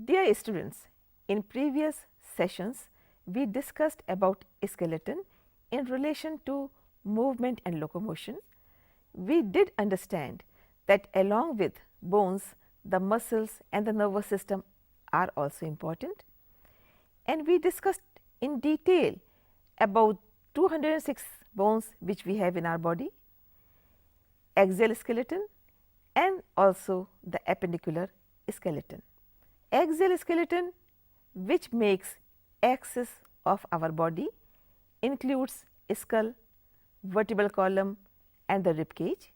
Dear students, in previous sessions we discussed about skeleton in relation to movement and locomotion. We did understand that along with bones, the muscles and the nervous system are also important, and we discussed in detail about 206 bones which we have in our body, axial skeleton and also the appendicular skeleton. Axial skeleton, which makes axis of our body, includes skull, vertebral column and the rib cage,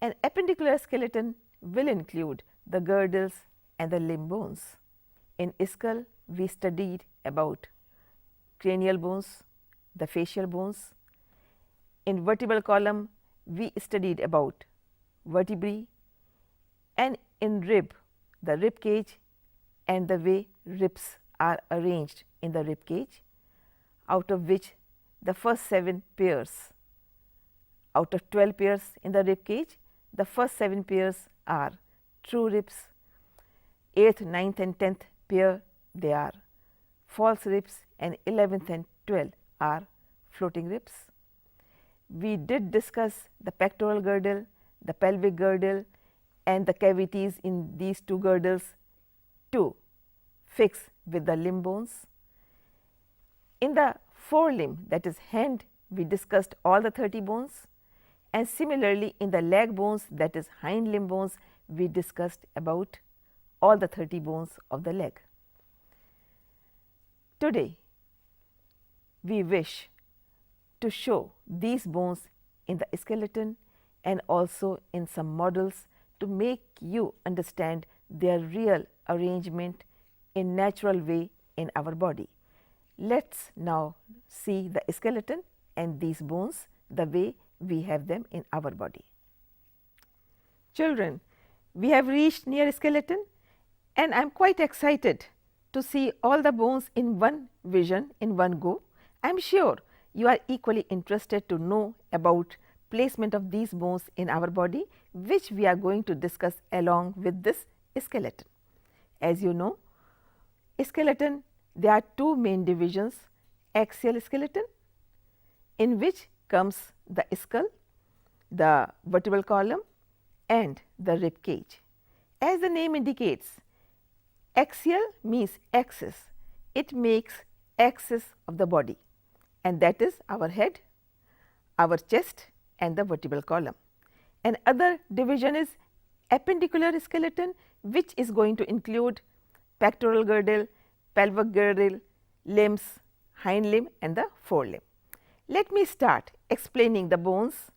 and appendicular skeleton will include the girdles and the limb bones. In skull we studied about cranial bones, the facial bones. In vertebral column we studied about vertebrae, and in rib the rib cage and the way ribs are arranged in the rib cage, out of which the first 7 pairs, out of 12 pairs in the rib cage, the first 7 pairs are true ribs, 8th, 9th and 10th pair they are false ribs, and 11th and 12th are floating ribs. We did discuss the pectoral girdle, the pelvic girdle and the cavities in these two girdles to fix with the limb bones. In the forelimb, that is hand, we discussed all the 30 bones, and similarly in the leg bones, that is hind limb bones, we discussed about all the 30 bones of the leg. Today we wish to show these bones in the skeleton and also in some models to make you understand their real arrangement in natural way in our body. Let us now see the skeleton and these bones the way we have them in our body. Children, we have reached near skeleton and I am quite excited to see all the bones in one vision, in one go. I am sure you are equally interested to know about placement of these bones in our body, which we are going to discuss along with this skeleton. As you know, skeleton, there are two main divisions: axial skeleton, in which comes the skull, the vertebral column and the rib cage. As the name indicates, axial means axis, it makes axis of the body, and that is our head, our chest and the vertebral column. And other division is appendicular skeleton, which is going to include pectoral girdle, pelvic girdle, limbs, hind limb and the forelimb. Let me start explaining the bones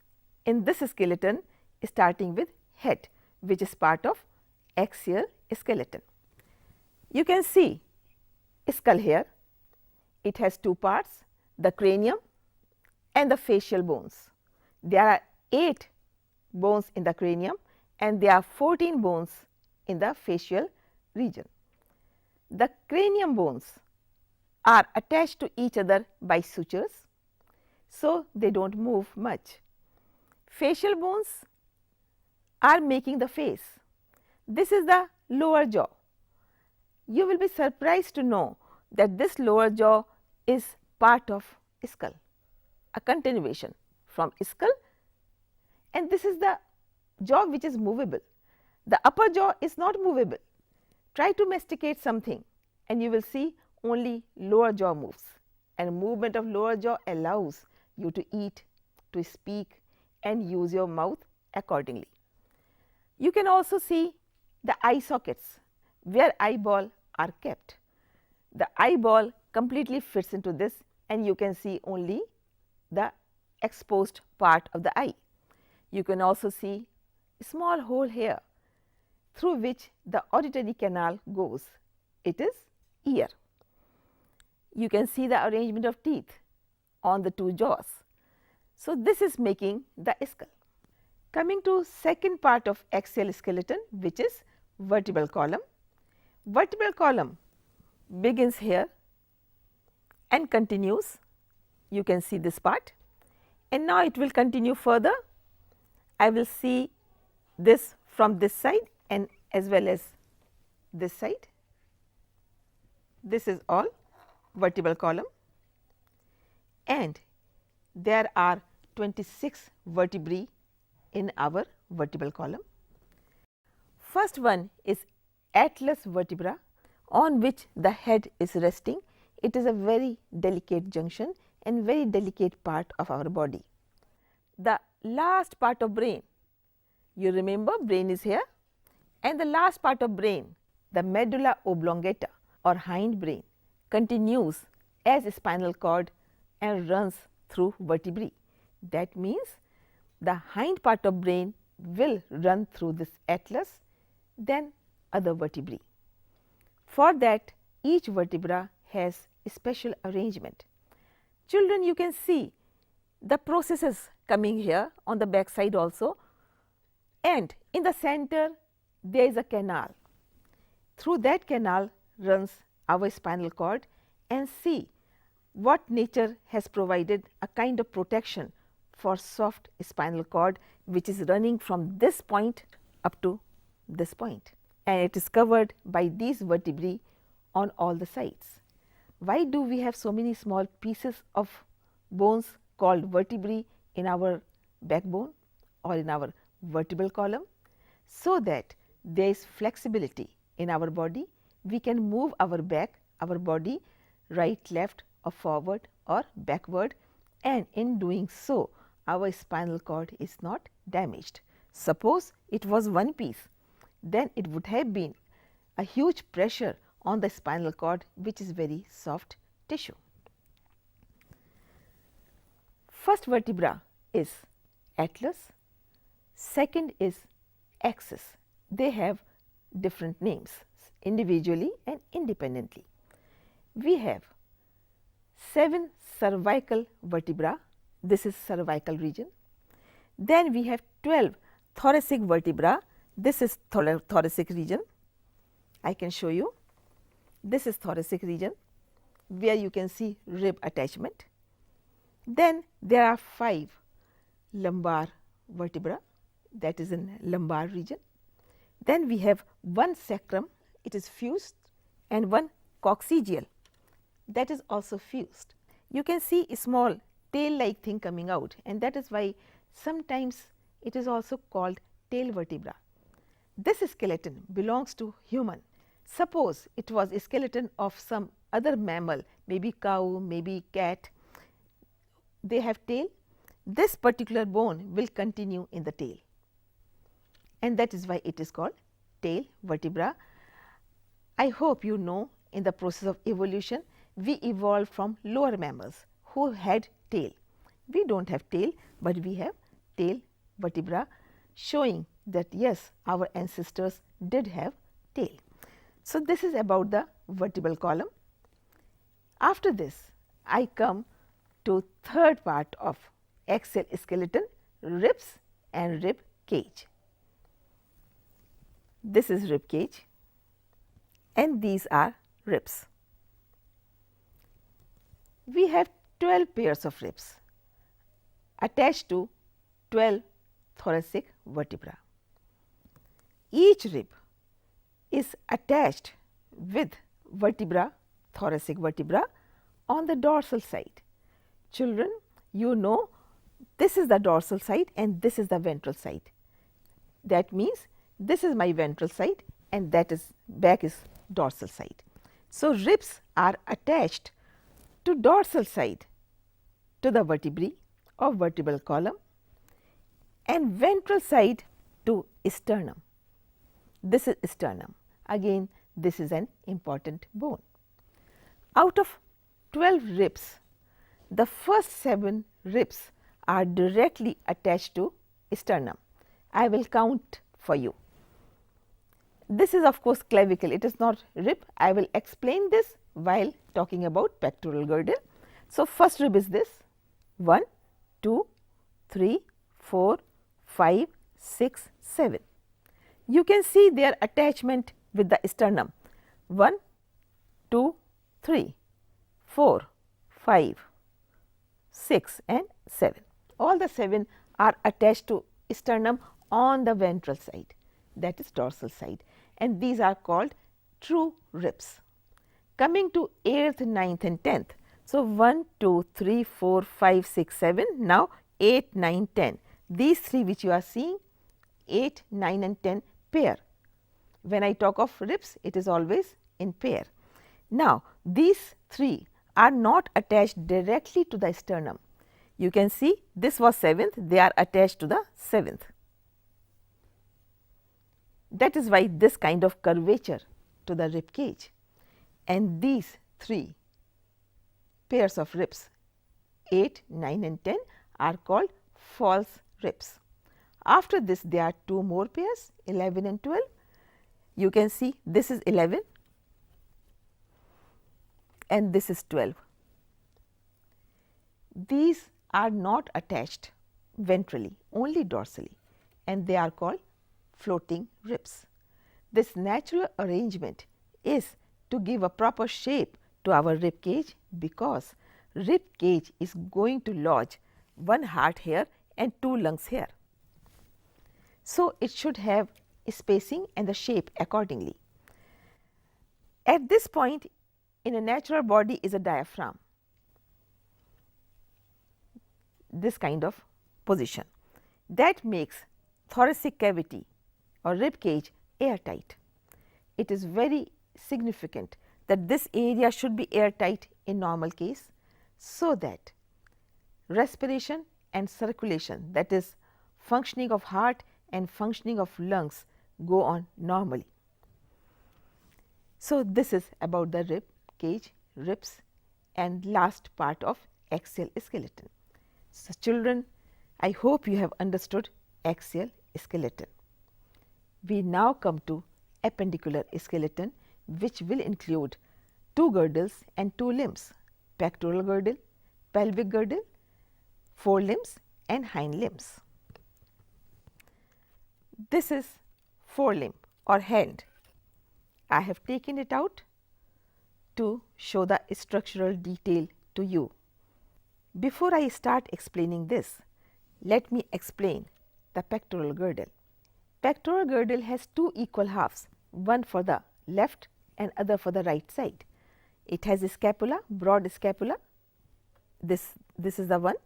in this skeleton, starting with head, which is part of axial skeleton. You can see skull here, it has two parts, the cranium and the facial bones. There are 8 bones in the cranium and there are 14 bones in the facial region. The cranium bones are attached to each other by sutures, so they do not move much. Facial bones are making the face. This is the lower jaw. You will be surprised to know that this lower jaw is part of skull, a continuation from skull, and this is the jaw which is movable. The upper jaw is not movable. Try to masticate something and you will see only lower jaw moves, and movement of lower jaw allows you to eat, to speak and use your mouth accordingly. You can also see the eye sockets where eyeball are kept. The eyeball completely fits into this and you can see only the exposed part of the eye. You can also see a small hole here through which the auditory canal goes. It is ear. You can see the arrangement of teeth on the two jaws. So, this is making the skull. Coming to second part of axial skeleton, which is vertebral column. Vertebral column begins here and continues. You can see this part, and now it will continue further. I will see this from this side and as well as this side. this is all vertebral column, and there are 26 vertebrae in our vertebral column. First one is atlas vertebra, on which the head is resting. It is a very delicate junction and very delicate part of our body. The last part of brain, you remember brain is here, and the last part of brain, the medulla oblongata or hind brain, continues as a spinal cord and runs through vertebrae. That means the hind part of brain will run through this atlas, then other vertebrae. For that, each vertebra has a special arrangement. Children, you can see the processes coming here on the back side also, and in the center there is a canal. Through that canal runs our spinal cord, and see what nature has provided a kind of protection for soft spinal cord, which is running from this point up to this point, and it is covered by these vertebrae on all the sides. Why do we have so many small pieces of bones called vertebrae in our backbone or in our vertebral column? So that there is flexibility in our body, we can move our body right, left or forward or backward, and in doing so our spinal cord is not damaged. Suppose it was one piece, then it would have been a huge pressure on the spinal cord, which is very soft tissue. First vertebra is atlas, second is axis. They have different names individually and independently. We have 7 cervical vertebra, this is cervical region. Then we have 12 thoracic vertebra, this is thoracic region. I can show you, this is thoracic region where you can see rib attachment. Then there are 5 lumbar vertebra, that is in lumbar region. Then we have 1 sacrum, it is fused, and 1 coccygeal, that is also fused. You can see a small tail like thing coming out, and that is why sometimes it is also called tail vertebra. This skeleton belongs to human. Suppose it was a skeleton of some other mammal, maybe cow, maybe cat, they have tail. This particular bone will continue in the tail, and that is why it is called tail vertebra. I hope you know, in the process of evolution we evolved from lower mammals who had tail. We do not have tail, but we have tail vertebra, showing that yes, our ancestors did have tail. So, this is about the vertebral column. After this, I come to third part of axial skeleton, ribs and rib cage. This is rib cage and these are ribs. We have 12 pairs of ribs attached to 12 thoracic vertebra. Each rib is attached with vertebra, thoracic vertebra on the dorsal side. Children, you know this is the dorsal side and this is the ventral side. That means this is my ventral side and that is back is dorsal side. So, ribs are attached to dorsal side to the vertebrae of vertebral column and ventral side to sternum. This is sternum. Again, this is an important bone. Out of 12 ribs, the first 7 ribs are directly attached to sternum. I will count for you. This is of course clavicle, it is not rib. I will explain this while talking about pectoral girdle. So, first rib is this 1, 2, 3, 4, 5, 6, 7. You can see their attachment with the sternum 1, 2, 3, 4, 5, 6 and 7. All the 7 are attached to sternum on the ventral side, that is dorsal side, and these are called true ribs. Coming to 8th, 9th and 10th. So, 1, 2, 3, 4, 5, 6, 7, now 8, 9, 10. These 3 which you are seeing 8, 9 and 10 pair. When I talk of ribs, it is always in pair. Now, these 3 are not attached directly to the sternum. You can see this was 7th, they are attached to the 7th. That is why this kind of curvature to the rib cage, and these 3 pairs of ribs 8, 9 and 10 are called false ribs. After this there are 2 more pairs 11 and 12. You can see this is 11 and this is 12. These are not attached ventrally, only dorsally, and they are called floating ribs. This natural arrangement is to give a proper shape to our rib cage, because rib cage is going to lodge 1 heart here and 2 lungs here. So, it should have spacing and the shape accordingly. At this point in a natural body is a diaphragm, this kind of position that makes thoracic cavity or rib cage airtight. It is very significant that this area should be airtight in normal case, so that respiration and circulation, that is functioning of heart and functioning of lungs, go on normally. So, this is about the rib cage, ribs, and last part of axial skeleton. So, children, I hope you have understood axial skeleton. We now come to appendicular skeleton, which will include 2 girdles and 2 limbs: pectoral girdle, pelvic girdle, forelimbs and hind limbs. This is forelimb or hand. I have taken it out to show the structural detail to you. Before I start explaining this, let me explain the pectoral girdle. Pectoral girdle has 2 equal halves, one for the left and other for the right side. It has a scapula, broad scapula, this is the one,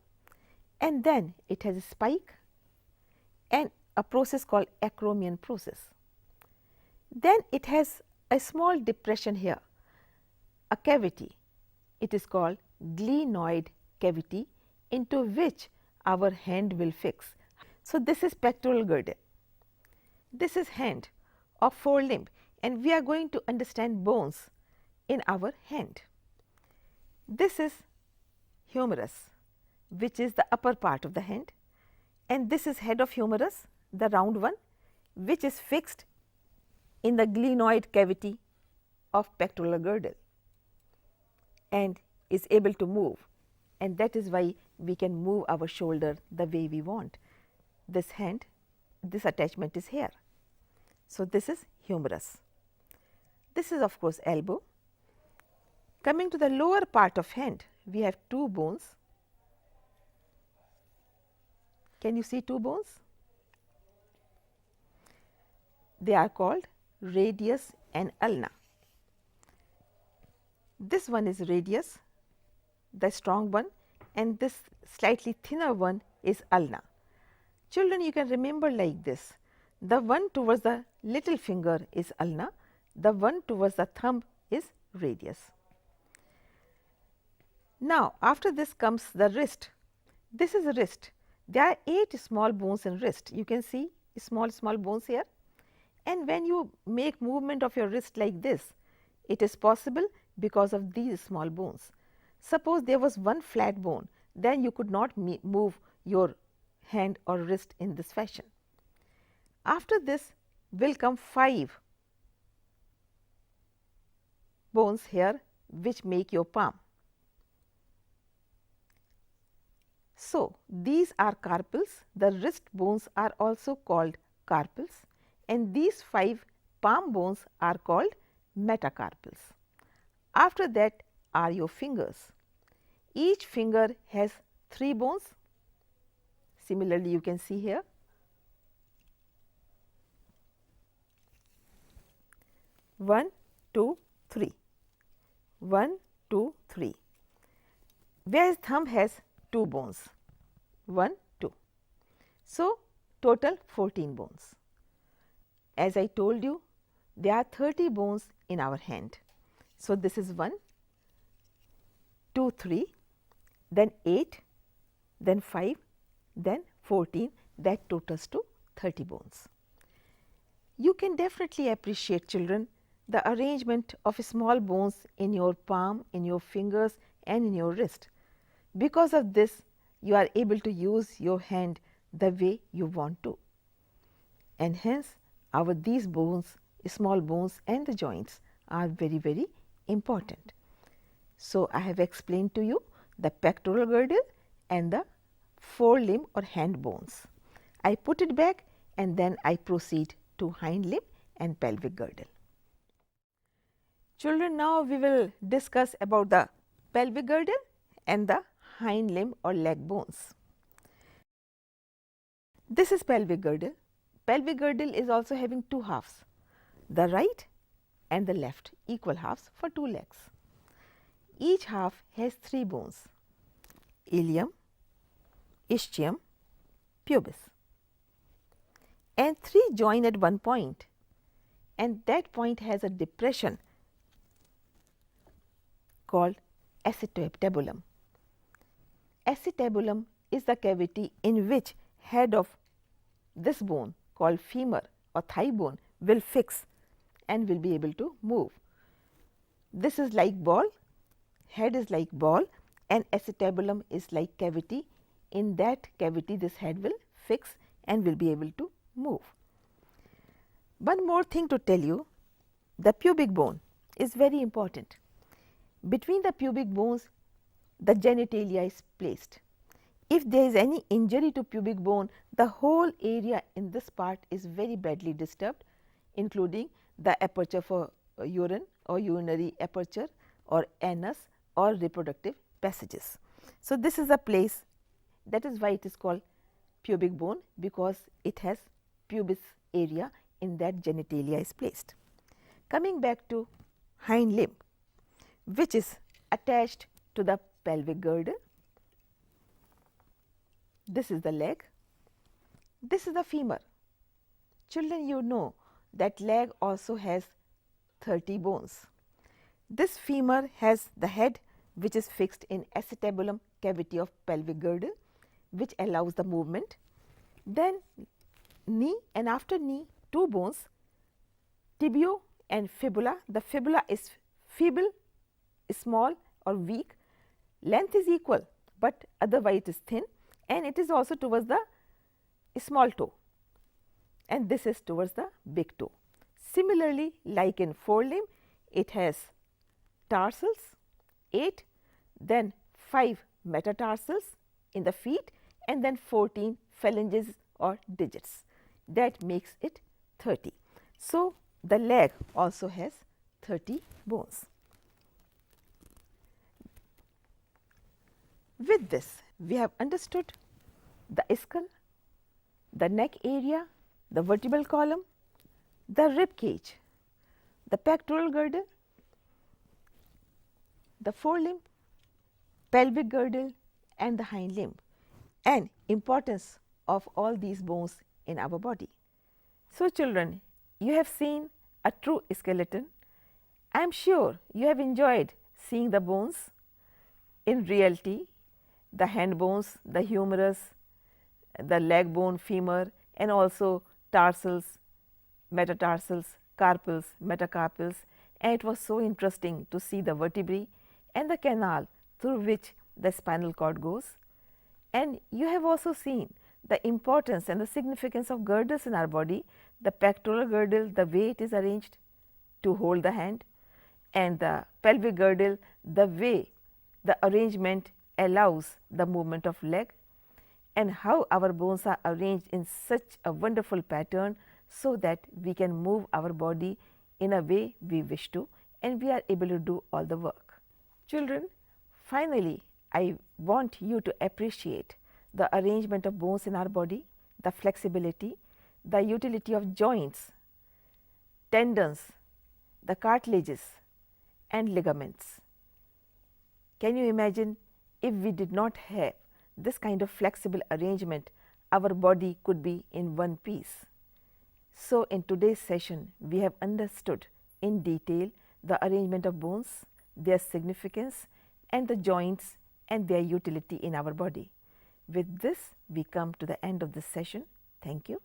and then it has a spike and a process called acromion process. Then it has a small depression here, a cavity, it is called glenoid cavity, into which our hand will fix. So, this is pectoral girdle, this is hand or forelimb, and we are going to understand bones in our hand. This is humerus, which is the upper part of the hand, and this is head of humerus, the round one, which is fixed in the glenoid cavity of pectoral girdle and is able to move, and that is why we can move our shoulder the way we want. This hand, this attachment is here. So, this is humerus. This is of course elbow. Coming to the lower part of hand, we have 2 bones. Can you see 2 bones? They are called radius and ulna. This one is radius, the strong one, and this slightly thinner one is ulna. Children, you can remember like this: the one towards the little finger is ulna, the one towards the thumb is radius. Now, after this comes the wrist. This is a wrist. There are 8 small bones in wrist. You can see small bones here, and when you make movement of your wrist like this, it is possible because of these small bones. Suppose there was one flat bone, then you could not move your hand or wrist in this fashion. After this will come 5 bones here, which make your palm. So, these are carpals. The wrist bones are also called carpals, and these 5 palm bones are called metacarpals. After that are your fingers. Each finger has 3 bones. Similarly, you can see here. One, two, 3. 1, 2, 3. Whereas thumb has 2 bones, 1, 2. So, total 14 bones. As I told you, there are 30 bones in our hand. So, this is 1, 2, 3, then 8, then 5, then 14, that totals to 30 bones. You can definitely appreciate, children, the arrangement of small bones in your palm, in your fingers and in your wrist. Because of this, you are able to use your hand the way you want to, and hence these bones, small bones and the joints are very, very important. So, I have explained to you the pectoral girdle and the forelimb or hand bones. I put it back and then I proceed to hind limb and pelvic girdle. Children, now we will discuss about the pelvic girdle and the hind limb or leg bones. This is pelvic girdle. Pelvic girdle is also having two halves, the right and the left, equal halves for two legs. Each half has 3 bones, ilium, ischium, pubis, and 3 join at one point, and that point has a depression called acetabulum. Acetabulum is the cavity in which head of this bone called femur or thigh bone will fix and will be able to move. This is like ball, head is like ball and acetabulum is like cavity. In that cavity this head will fix and will be able to move. One more thing to tell you, the pubic bone is very important. Between the pubic bones the genitalia is placed. If there is any injury to pubic bone, the whole area in this part is very badly disturbed, including the aperture for urine or urinary aperture or anus or reproductive passages. So, this is a place, that is why it is called pubic bone, because it has pubis area in that genitalia is placed. Coming back to hind limb, which is attached to the pelvic girdle. This is the leg, this is the femur. Children, you know that leg also has 30 bones. This femur has the head which is fixed in acetabulum cavity of pelvic girdle, which allows the movement. Then knee, and after knee 2 bones, tibio and fibula. The fibula is feeble, small or weak, length is equal, but otherwise it is thin, and it is also towards the small toe, and this is towards the big toe. Similarly, like in forelimb, it has tarsals 8, then 5 metatarsals in the feet, and then 14 phalanges or digits, that makes it 30. So, the leg also has 30 bones. With this, we have understood the skull, the neck area, the vertebral column, the rib cage, the pectoral girdle, the forelimb, pelvic girdle and the hind limb, and importance of all these bones in our body. So, children, you have seen a true skeleton. I am sure you have enjoyed seeing the bones in reality, the hand bones, the humerus, the leg bone, femur, and also tarsals, metatarsals, carpals, metacarpals, and it was so interesting to see the vertebrae and the canal through which the spinal cord goes. And you have also seen the importance and the significance of girdles in our body, the pectoral girdle, the way it is arranged to hold the hand, and the pelvic girdle, the way the arrangement allows the movement of leg, and how our bones are arranged in such a wonderful pattern, so that we can move our body in a way we wish to, and we are able to do all the work. Children, finally, I want you to appreciate the arrangement of bones in our body, the flexibility, the utility of joints, tendons, the cartilages and ligaments. Can you imagine if we did not have this kind of flexible arrangement, our body could be in one piece. So, in today's session, we have understood in detail the arrangement of bones, their significance, and the joints and their utility in our body. With this, we come to the end of this session. Thank you.